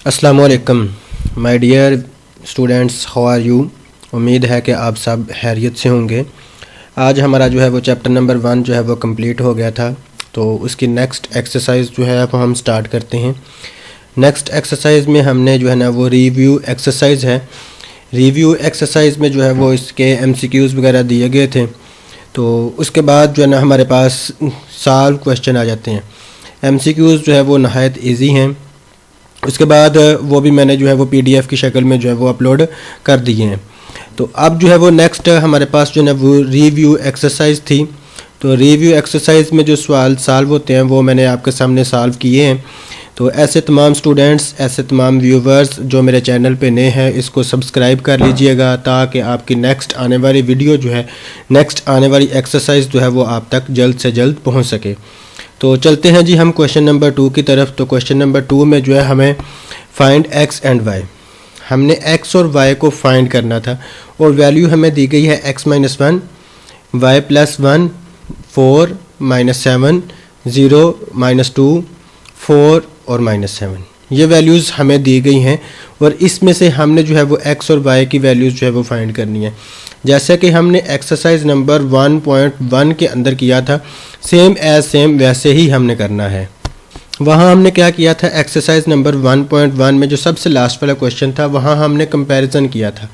अस्सलामुअलैकुम my dear students, how are you. उम्मीद है कि आप सब खैरियत से होंगे। आज हमारा जो है वो चैप्टर नंबर 1 जो है वो कंप्लीट हो गया था, तो उसकी नेक्स्ट एक्सरसाइज जो है वो हम स्टार्ट करते हैं। नेक्स्ट एक्सरसाइज में हमने जो है ना वो रिव्यू एक्सरसाइज है। रिव्यू एक्सरसाइज में जो है वो इसके MCQs वगैरह दिए गए थे, तो उसके बाद जो है ना हमारे पास सॉल्व क्वेश्चन आ जाते हैं। MCQs जो है वो नहायत ईजी हैं। उसके बाद वो भी मैंने जो है वो PDF की शक्ल में जो है वो अपलोड कर दिए हैं। तो अब जो है वो नेक्स्ट हमारे पास जो है वो रिव्यू एक्सरसाइज थी। तो रिव्यू एक्सरसाइज में जो सवाल सॉल्व होते हैं वो मैंने आपके सामने सॉल्व किए हैं। तो ऐसे तमाम स्टूडेंट्स, ऐसे तमाम व्यूवर्स जो मेरे चैनल पे नए हैं, इसको सब्सक्राइब कर लीजिएगा ताकि आपकी नेक्स्ट आने वाली वीडियो जो है, नेक्स्ट आने वाली एक्सरसाइज जो है वो आप तक जल्द से जल्द पहुँच सके। तो चलते हैं जी हम क्वेश्चन नंबर 2 की तरफ। तो क्वेश्चन नंबर 2 में जो है हमें फाइंड x एंड y, हमने x और y को फाइंड करना था और वैल्यू हमें दी गई है x - 1, y + 1, 4 - 7, 0 - 2, 4 और -7, ये वैल्यूज़ हमें दी गई हैं और इसमें से हमने जो है वो x और y की वैल्यूज़ जो है वो फाइंड करनी है। जैसे कि हमने एक्सरसाइज नंबर 1.1 के अंदर किया था, सेम एज सेम वैसे ही हमने करना है। वहाँ हमने क्या किया था, एक्सरसाइज नंबर 1.1 में जो सबसे लास्ट वाला क्वेश्चन था, वहाँ हमने कंपैरिजन किया था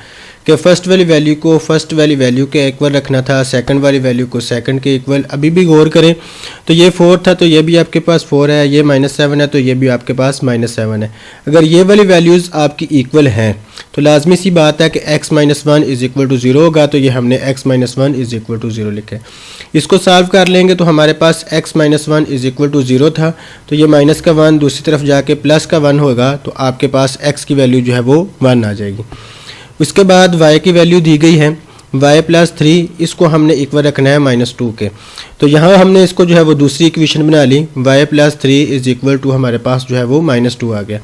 कि फ़र्स्ट वाली वैल्यू को फर्स्ट वाली वैल्यू के इक्वल रखना था, सेकंड वाली वैल्यू को सेकंड के इक्वल। अभी भी गौर करें तो ये 4 था, तो ये भी आपके पास 4 है, ये -7 है, तो ये भी आपके पास -7 है। अगर ये वाली वैल्यूज़ आपकी इक्वल हैं तो लाजमी सी बात है कि x - 1 = 0 होगा, तो ये हमने x - 1 = 0 लिखा है। इसको सॉल्व कर लेंगे तो हमारे पास x - 1 = 0 था, तो ये माइनस का 1 दूसरी तरफ जाके प्लस का 1 होगा, तो आपके पास x की वैल्यू जो है वो 1 आ जाएगी। उसके बाद y की वैल्यू दी गई है y + 3, इसको हमने इक्वल रखना है -2 के। तो यहाँ हमने इसको जो है वो दूसरी इक्वेशन बना ली, y + 3 = हमारे पास जो है वो -2 आ गया।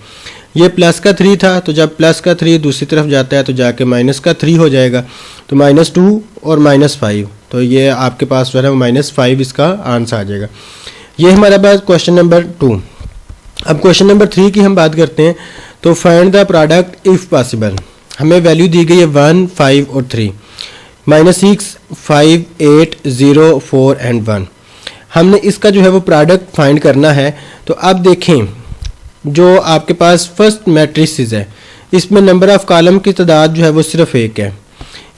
ये प्लस का 3 था, तो जब प्लस का 3 दूसरी तरफ जाता है तो जाके माइनस का 3 हो जाएगा, तो -2 और -5, तो ये आपके पास जो है ना -5 इसका आंसर आ जाएगा। ये हमारे पास क्वेश्चन नंबर 2। अब क्वेश्चन नंबर 3 की हम बात करते हैं। तो find the product if possible, हमें वैल्यू दी गई है 1, 5 और 3, -6, 5, 8, 0, 4 एंड 1। हमने इसका जो है वो प्रोडक्ट फाइंड करना है। तो अब देखें, जो आपके पास फर्स्ट मैट्रिसेस है, इसमें नंबर ऑफ़ कॉलम की तादाद जो है वो सिर्फ 1 है।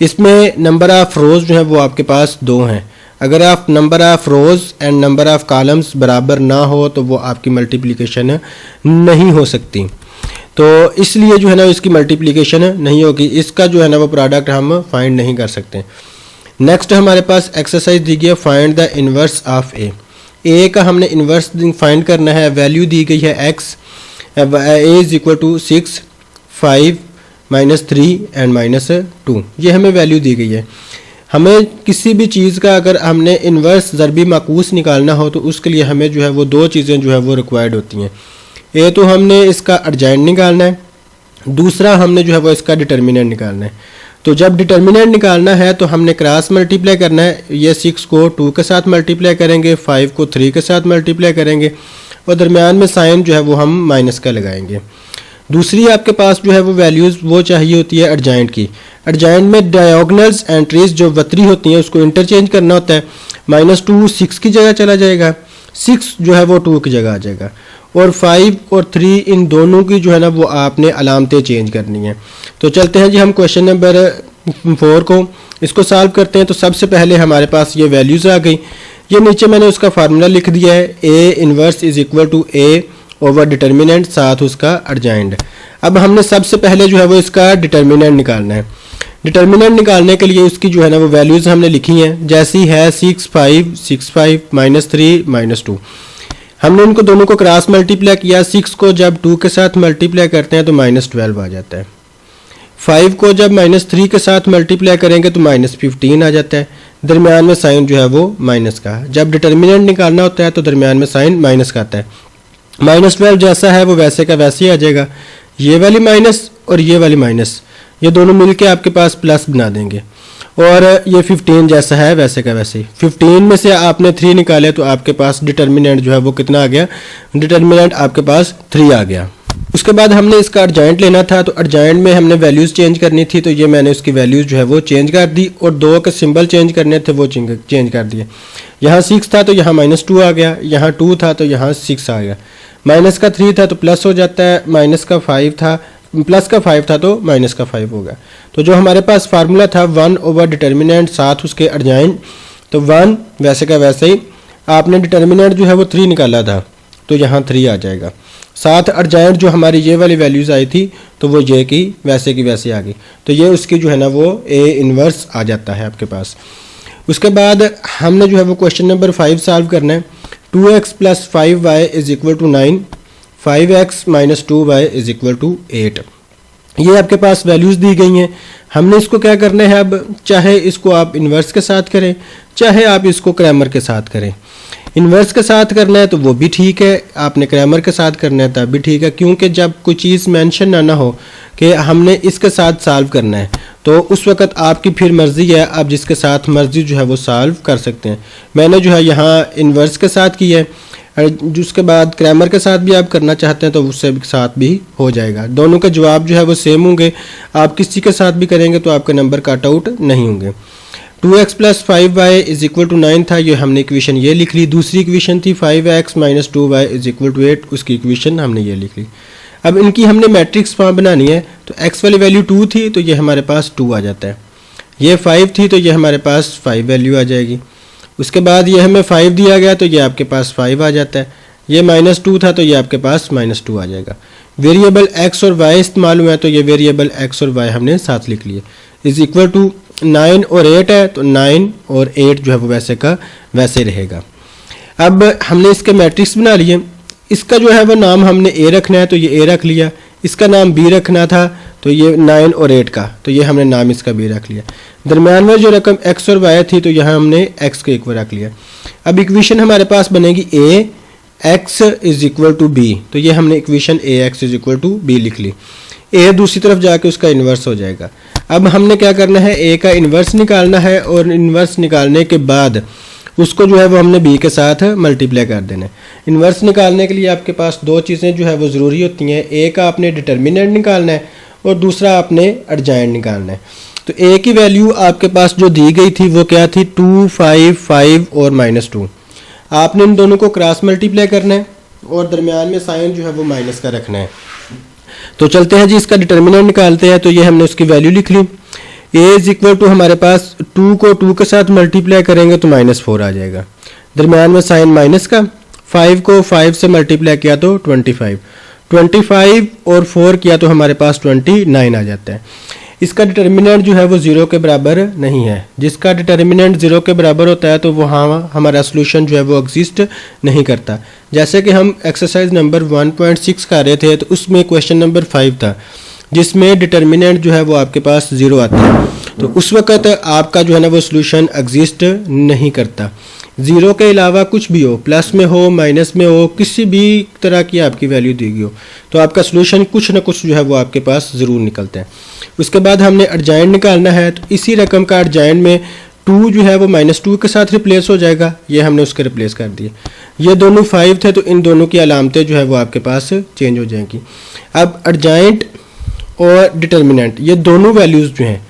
इसमें नंबर ऑफ़ रोज़ जो है वो आपके पास 2 हैं। अगर आप number of rows and number of columns बराबर ना हो तो वो आपकी मल्टीप्लिकेशन नहीं हो सकती, तो इसलिए जो है ना इसकी मल्टीप्लिकेशन नहीं होगी। इसका जो है ना वो प्रोडक्ट हम फाइंड नहीं कर सकते। नेक्स्ट हमारे पास एक्सरसाइज दी गई है फाइंड द इन्वर्स ऑफ ए का हमने इन्वर्स फाइंड करना है। वैल्यू दी गई है x, a = 6, 5, -3 एंड -2, ये हमें वैल्यू दी गई है। हमें किसी भी चीज़ का अगर हमने इन्वर्स ज़रबी माकूस निकालना हो तो उसके लिए हमें जो है वो 2 चीज़ें जो है वो रिक्वायर्ड होती हैं। ये तो हमने इसका अर्जेंट निकालना है, दूसरा हमने जो है वो इसका डिटर्मिनेंट निकालना है। तो जब डिटर्मिनेंट निकालना है तो हमने क्रॉस मल्टीप्लाई करना है। ये 6 को 2 के साथ मल्टीप्लाई करेंगे, 5 को 3 के साथ मल्टीप्लाई करेंगे और दरमियान में साइन जो है वो हम माइनस का लगाएंगे। दूसरी आपके पास जो है वो वैल्यूज़ वो चाहिए होती है अर्जेंट की। अर्जेंट में डायगोनल्स एंट्रीज जो वतरी होती हैं उसको इंटरचेंज करना होता है। -2 6 की जगह चला जाएगा, 6 जो है वो 2 की जगह आ जाएगा, और 5 और 3 इन दोनों की जो है ना वो आपने अलामतें चेंज करनी है। तो चलते हैं जी हम क्वेश्चन नंबर 4 को इसको सॉल्व करते हैं। तो सबसे पहले हमारे पास ये वैल्यूज़ आ गई। ये नीचे मैंने उसका फार्मूला लिख दिया है, A inverse = A over determinant साथ उसका अर्जेंट। अब हमने सबसे पहले जो है वो इसका डिटर्मिनेंट निकालना है। डिटर्मिनेंट निकालने के लिए उसकी जो है ना वो वैल्यूज़ हमने लिखी हैं, जैसी है 6, 5, 6, 5, -3, -2। हमने इनको दोनों को क्रॉस मल्टीप्लाई किया। 6 को जब 2 के साथ मल्टीप्लाई करते हैं तो -12 आ जाता है। 5 को जब -3 के साथ मल्टीप्लाई करेंगे तो -15 आ जाता है। दरमियान में साइन जो है वो माइनस का। जब डिटर्मिनेंट निकालना होता है तो दरमियान में साइन माइनस का आता है। -12 जैसा है वो वैसे का वैसे ही आ जाएगा। ये वाली माइनस और ये वाली माइनस, ये दोनों मिलके आपके पास प्लस बना देंगे, और ये 15 जैसा है वैसे का वैसे ही। 15 में से आपने 3 निकाले तो आपके पास डिटर्मिनेंट जो है वो कितना आ गया, डिटर्मिनेंट आपके पास 3 आ गया। उसके बाद हमने इसका अर्जेंट लेना था, तो अर्जेंट में हमने वैल्यूज़ चेंज करनी थी, तो ये मैंने उसकी वैल्यूज़ जो है वो चेंज कर दी और 2 के सिंबल चेंज करने थे वो चेंज कर दिए। यहाँ 6 था तो यहाँ -2 आ गया, यहाँ 2 था तो यहाँ 6 आ गया, माइनस का 3 था तो प्लस हो जाता है, माइनस का 5 था, प्लस का 5 था तो माइनस का 5 हो गया। तो जो हमारे पास फार्मूला था 1 ओवर डिटर्मिनेंट साथ उसके अर्जेंट, तो 1 वैसे का वैसे ही, आपने डिटर्मिनेंट जो है वो 3 निकाला था तो यहाँ 3 आ जाएगा, साथ अर्जेंट जो हमारी ये वाली वैल्यूज़ आई थी तो वो ये की वैसे आ गई, तो ये उसकी जो है ना वो A इन्वर्स आ जाता है आपके पास। उसके बाद हमने जो है वो क्वेश्चन नंबर 5 सॉल्व करना है। 2x + 5y = 9, 5x - 2y = 8। ये आपके पास वैल्यूज़ दी गई हैं। हमने इसको क्या करना है, अब चाहे इसको आप इन्वर्स के साथ करें, चाहे आप इसको क्रैमर के साथ करें। इन्वर्स के साथ करना है तो वो भी ठीक है, आपने क्रैमर के साथ करना है तब भी ठीक है, क्योंकि जब कोई चीज़ मेंशन ना हो कि हमने इसके साथ सॉल्व करना है तो उस वक़्त आपकी फिर मर्ज़ी है, आप जिसके साथ मर्ज़ी जो है वो सॉल्व कर सकते हैं। मैंने जो है यहाँ इन्वर्स के साथ किया है, उसके बाद क्रैमर के साथ भी आप करना चाहते हैं तो उससे साथ भी हो जाएगा। दोनों के जवाब जो है वो सेम होंगे, आप किसी के साथ भी करेंगे तो आपके नंबर कट आउट नहीं होंगे। 2x + 5y = 9 था, ये हमने इक्वेशन ये लिख ली। दूसरी इक्वेशन थी 5x - 2y = 8, उसकी इक्वेशन हमने ये लिख ली। अब इनकी हमने मैट्रिक्स फॉर्म बनानी है, तो x वाली वैल्यू 2 थी तो ये हमारे पास 2 आ जाता है, ये 5 थी तो ये हमारे पास 5 वैल्यू आ जाएगी। उसके बाद ये हमें 5 दिया गया तो ये आपके पास 5 आ जाता है, ये -2 था तो ये आपके पास -2 आ जाएगा। वेरिएबल x और y इस्तेमाल हुआ है तो ये वेरिएबल x और y हमने साथ लिख लिए। = 9 और 8 है तो 9 और 8 जो है वो वैसे का वैसे रहेगा। अब हमने इसके मैट्रिक्स बना लिए, इसका जो है वो नाम हमने A रखना है तो ये A रख लिया, इसका नाम B रखना था तो ये 9 और 8 का, तो ये हमने नाम इसका B रख लिया। दरम्यान में जो रकम x और y थी तो यहाँ हमने x के इक्वल रख लिया। अब इक्वेशन हमारे पास बनेगी Ax = B, तो ये हमने इक्वेशन Ax = B लिख ली। A दूसरी तरफ जाके उसका इन्वर्स हो जाएगा। अब हमने क्या करना है, A का इन्वर्स निकालना है और इन्वर्स निकालने के बाद उसको जो है वो हमने B के साथ मल्टीप्लाई कर देना है। इन्वर्स निकालने के लिए आपके पास 2 चीज़ें जो है वो ज़रूरी होती हैं, A का आपने डिटर्मिनेंट निकालना है और दूसरा आपने अर्जेंट निकालना है। तो A की वैल्यू आपके पास जो दी गई थी वो क्या थी, 2, 5, 5 और -2। आपने इन दोनों को क्रॉस मल्टीप्लाई करना है और दरमियान में साइन जो है वो माइनस का रखना है। तो चलते हैं जी, इसका डिटर्मिनेंट निकालते हैं। तो ये हमने उसकी वैल्यू लिख ली। A = हमारे पास 2 को 2 के साथ मल्टीप्लाई करेंगे तो -4 आ जाएगा, दरमियान में साइन माइनस का। 5 को 5 से मल्टीप्लाई किया तो 25, 25 और 4 किया तो हमारे पास 29 आ जाता है। इसका डिटर्मिनेंट जो है वो 0 के बराबर नहीं है। जिसका डिटर्मिनेंट 0 के बराबर होता है तो वहाँ हमारा सोल्यूशन जो है वो एग्जिस्ट नहीं करता। जैसे कि हम एक्सरसाइज नंबर 1.6 कर रहे थे तो उसमें क्वेश्चन नंबर 5 था जिसमें डिटर्मिनेंट जो है वो आपके पास 0 आता है, तो उस वक़्त आपका जो है ना वो सोल्यूशन एग्जिस्ट नहीं करता। 0 के अलावा कुछ भी हो, प्लस में हो, माइनस में हो, किसी भी तरह की आपकी वैल्यू दी गई हो तो आपका सोल्यूशन कुछ ना कुछ जो है वो आपके पास ज़रूर निकलता है। उसके बाद हमने अर्जेंट निकालना है, तो इसी रकम का अर्जेंट में 2 जो है वो -2 के साथ रिप्लेस हो जाएगा, ये हमने उसके रिप्लेस कर दिए। ये दोनों 5 थे तो इन दोनों की अलामतें जो है वो आपके पास चेंज हो जाएंगी। अब अर्जेंट और डिटर्मिनेंट ये दोनों वैल्यूज़ जो हैं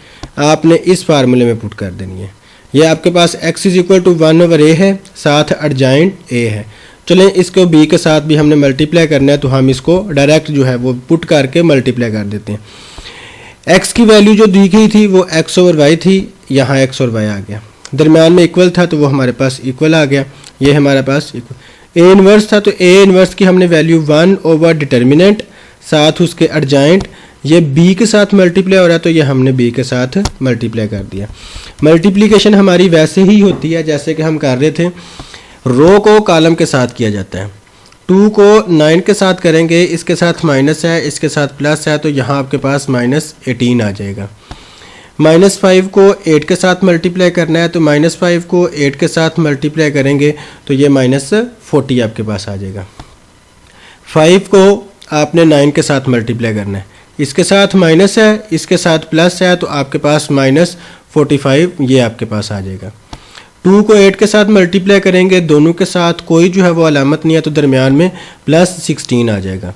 आपने इस फार्मूले में पुट कर देनी है। ये आपके पास x = 1/a है, साथ अर्जेंट a है। चलें इसको b के साथ भी हमने मल्टीप्लाई करना है तो हम इसको डायरेक्ट जो है वो पुट करके मल्टीप्लाई कर देते हैं। x की वैल्यू जो दी गई थी वो x/y थी, यहाँ x और y आ गया, दरम्यान में इक्वल था तो वो हमारे पास इक्वल आ गया, ये हमारे पास इक्वल। a इन्वर्स था तो a इन्वर्स की हमने वैल्यू 1 डिटर्मिनेंट साथ उसके अर्जेंट, ये b के साथ मल्टीप्लाई हो रहा है तो ये हमने b के साथ मल्टीप्लाई कर दिया। मल्टीप्लिकेशन हमारी वैसे ही होती है जैसे कि हम कर रहे थे, रो को कॉलम के साथ किया जाता है। 2 को 9 के साथ करेंगे, इसके साथ माइनस है, इसके साथ प्लस है, तो यहाँ आपके पास -18 आ जाएगा। -5 को 8 के साथ मल्टीप्लाई करना है तो -5 को 8 के साथ मल्टीप्लाई करेंगे तो ये -40 आपके पास आ जाएगा। 5 को आपने 9 के साथ मल्टीप्लाई करना है, इसके साथ माइनस है, इसके साथ प्लस है, तो आपके पास -45 ये आपके पास आ जाएगा। 2 को 8 के साथ मल्टीप्लाई करेंगे, दोनों के साथ कोई जो है वो अलामत नहीं है तो दरमियान में +16 आ जाएगा।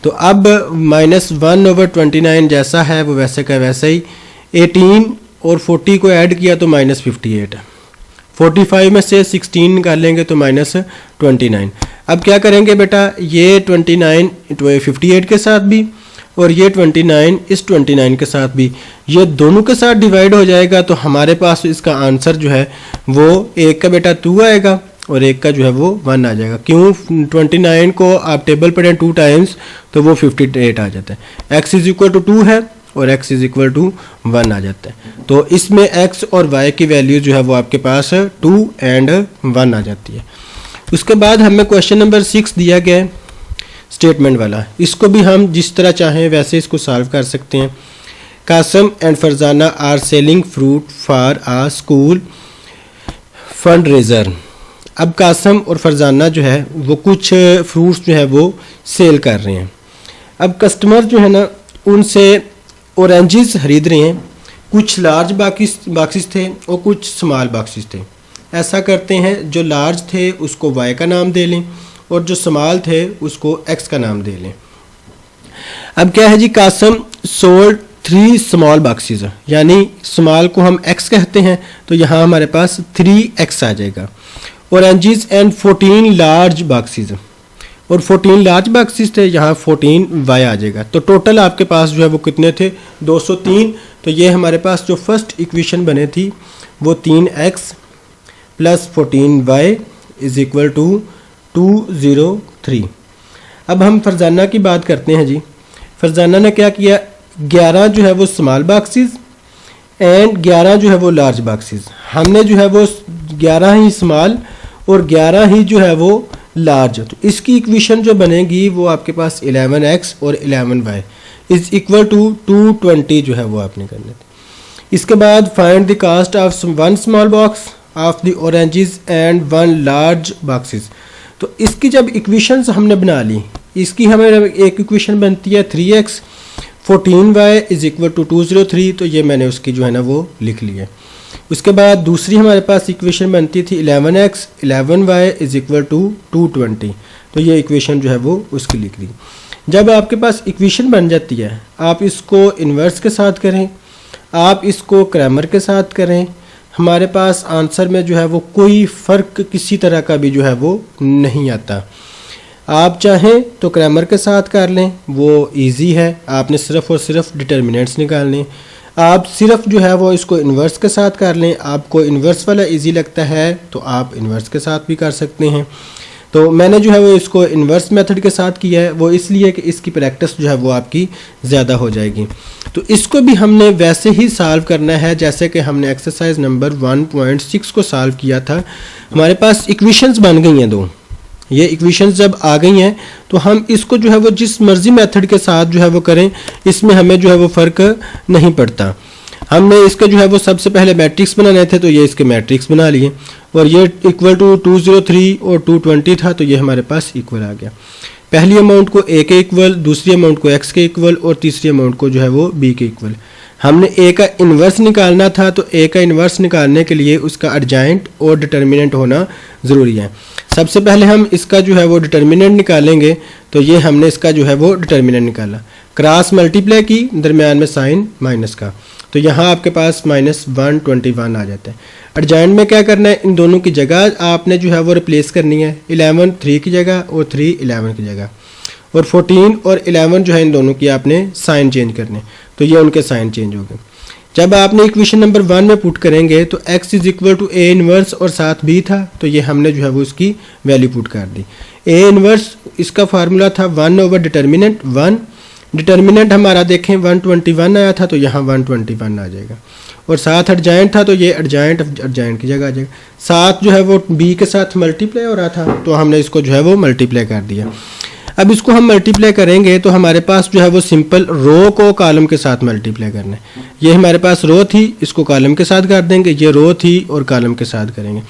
तो अब -1/29 जैसा है वो वैसे का वैसा ही, 18 और 40 को ऐड किया तो -58, 45 में से 16 निकालेंगे तो -29। अब क्या करेंगे बेटा, ये 29 58 के साथ भी और ये 29 इस 29 के साथ भी, ये दोनों के साथ डिवाइड हो जाएगा तो हमारे पास इसका आंसर जो है वो एक का बेटा 2 आएगा और एक का जो है वो 1 आ जाएगा। क्यों, 29 को आप टेबल पढ़ें 2 टाइम्स तो वो 58 आ जाता है। x = 2 है और x = 1 आ जाता है। तो इसमें x और y की वैल्यू जो है वो आपके पास 2 एंड 1 आ जाती है। उसके बाद हमें क्वेश्चन नंबर 6 दिया गया है स्टेटमेंट वाला। इसको भी हम जिस तरह चाहें वैसे इसको सॉल्व कर सकते हैं। Qasim and Farzana are selling fruit for a school fund raiser. अब कासम और फरजाना जो है वो कुछ फ्रूट्स जो है वो सेल कर रहे हैं। अब कस्टमर जो है ना उनसे ऑरेंजेस खरीद रहे हैं, कुछ लार्ज बॉक्सेस थे और कुछ स्मॉल बॉक्सेस थे। ऐसा करते हैं, जो लार्ज थे उसको y का नाम दे लें और जो स्मॉल थे उसको x का नाम दे लें। अब क्या है जी, कासम सोल्ड 3 स्मॉल बॉक्सेस, यानी स्मॉल को हम x कहते हैं तो यहाँ हमारे पास 3x आ जाएगा। ऑरेंजेस एंड 14 लार्ज बॉक्सेस, और 14 लार्ज बॉक्सेस थे, यहाँ 14y आ जाएगा। तो टोटल आपके पास जो है वो कितने थे, 203। तो ये हमारे पास जो फर्स्ट इक्वेशन बने थी वो 3x + 14y = 203। अब हम फरजाना की बात करते हैं जी। फरजाना ने क्या किया, 11 जो है वो स्मॉल बॉक्सेस एंड 11 जो है वो लार्ज बॉक्सेस। हमने जो है वो 11 ही स्मॉल और 11 ही जो है वो लार्ज। तो इसकी इक्वेशन जो बनेगी वो आपके पास 11x और 11y = 220 जो है वो आपने करना है। इसके बाद find the cost of 1 small box of the oranges and 1 large boxes. तो इसकी जब इक्वेशंस हमने बना ली, इसकी हमें एक इक्वेशन बनती है 3x 14y = 203। तो ये मैंने उसकी जो है ना वो लिख ली है। उसके बाद दूसरी हमारे पास इक्वेशन बनती थी 11x 11y = 220। तो ये इक्वेशन जो है वो उसकी लिख ली। जब आपके पास इक्वेशन बन जाती है, आप इसको इन्वर्स के साथ करें, आप इसको क्रैमर के साथ करें, हमारे पास आंसर में जो है वो कोई फ़र्क किसी तरह का भी जो है वो नहीं आता। आप चाहें तो क्रैमर के साथ कर लें, वो इजी है, आपने सिर्फ़ और सिर्फ डिटर्मिनेंट्स निकालने। आप सिर्फ जो है वो इसको इन्वर्स के साथ कर लें, आपको इन्वर्स वाला इजी लगता है तो आप इन्वर्स के साथ भी कर सकते हैं। तो मैंने जो है वो इसको इन्वर्स मेथड के साथ किया है, वो इसलिए कि इसकी प्रैक्टिस जो है वो आपकी ज़्यादा हो जाएगी। तो इसको भी हमने वैसे ही सॉल्व करना है जैसे कि हमने एक्सरसाइज नंबर 1.6 को सॉल्व किया था। हमारे पास इक्वेशंस बन गई हैं 2। ये इक्वेशंस जब आ गई हैं तो हम इसको जो है वो जिस मर्जी मेथड के साथ जो है वो करें, इसमें हमें जो है वो फ़र्क नहीं पड़ता। हमने इसके जो है वो सबसे पहले मैट्रिक्स बनाने थे तो ये इसके मैट्रिक्स बना लिए, और ये = 203 और 220 था तो ये हमारे पास इक्वल आ गया। पहली अमाउंट को a के इक्वल, दूसरी अमाउंट को x के इक्वल और तीसरी अमाउंट को जो है वो b के इक्वल। हमने a का इन्वर्स निकालना था तो a का इन्वर्स निकालने के लिए उसका एडजाइंट और डिटर्मिनेंट होना ज़रूरी है। सबसे पहले हम इसका जो है वो डिटर्मिनेंट निकालेंगे। तो ये हमने इसका जो है वो डिटर्मिनेंट निकाला, क्रॉस मल्टीप्लाई की, दरमियान में साइन माइनस का, तो यहाँ आपके पास -121 आ जाता है। एडजाइंट में क्या करना है, इन दोनों की जगह आपने जो है वो रिप्लेस करनी है, 11 3 की जगह और 3 11 की जगह, और 14 और 11 जो है इन दोनों की आपने साइन चेंज करने, तो ये उनके साइन चेंज हो गए। जब आपने इक्वेशन नंबर 1 में पुट करेंगे तो x = a इन्वर्स और साथ b था, तो ये हमने जो है वो इसकी वैल्यू पुट कर दी। a इन्वर्स इसका फार्मूला था 1/डिटर्मिनेंट 1। डिटर्मिनेंट हमारा देखें 121 आया था तो यहाँ 121 आ जाएगा, और साथ एडजाइंट था तो ये एडजाइंट की जगह आ जाएगा। साथ जो है वो b के साथ मल्टीप्लाई हो रहा था तो हमने इसको जो है वो मल्टीप्लाई कर दिया। अब इसको हम मल्टीप्लाई करेंगे तो हमारे पास जो है वो सिंपल रो को कॉलम के साथ मल्टीप्लाई करना है। ये हमारे पास रो थी, इसको कॉलम के साथ कर देंगे, ये रो थी और कॉलम के साथ करेंगे,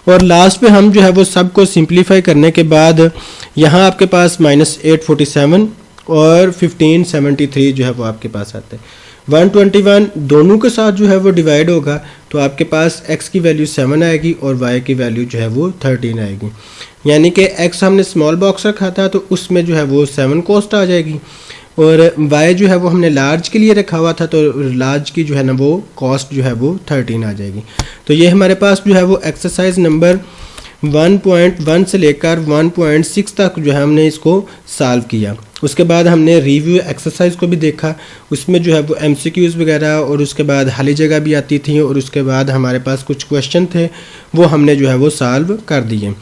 और लास्ट पे हम जो है वो सब को सिंप्लीफाई करने के बाद यहाँ आपके पास -847 और 1573 जो है वो आपके पास आता है। 121 दोनों के साथ जो है वो डिवाइड होगा तो आपके पास x की वैल्यू 7 आएगी और y की वैल्यू जो है वो 13 आएगी। यानी कि x हमने स्मॉल बॉक्स रखा था तो उसमें जो है वो 7 कॉस्ट आ जाएगी, और y जो है वो हमने लार्ज के लिए रखा हुआ था तो लार्ज की जो है ना वो कॉस्ट जो है वो 13 आ जाएगी। तो ये हमारे पास जो है वो एक्सरसाइज नंबर 1.1 से लेकर 1.6 तक जो है हमने इसको सॉल्व किया। उसके बाद हमने रिव्यू एक्सरसाइज को भी देखा, उसमें जो है वो MCQs वगैरह और उसके बाद खाली जगह भी आती थी, और उसके बाद हमारे पास कुछ क्वेश्चन थे वो हमने जो है वो सॉल्व कर दिए।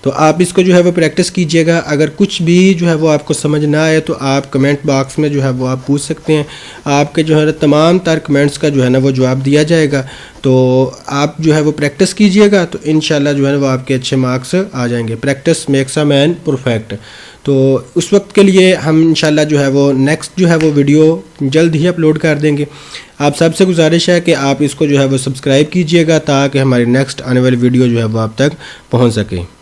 तो आप इसको जो है वो प्रैक्टिस कीजिएगा। अगर कुछ भी जो है वो आपको समझ ना आए तो आप कमेंट बॉक्स में जो है वो आप पूछ सकते हैं, आपके जो है ना तमाम तर कमेंट्स का जो है ना वो जवाब दिया जाएगा। तो आप जो है वो प्रैक्टिस कीजिएगा तो इंशाल्लाह जो है ना वो आपके अच्छे मार्क्स आ जाएंगे। Practice makes a man perfect. तो उस वक्त के लिए हम इंशाल्लाह जो है वो नेक्स्ट जो है वो वीडियो जल्द ही अपलोड कर देंगे। आप सबसे गुजारिश है कि आप इसको जो है वो सब्सक्राइब कीजिएगा ताकि हमारी नेक्स्ट आने वाली वीडियो जो है वो आप तक पहुंच सके।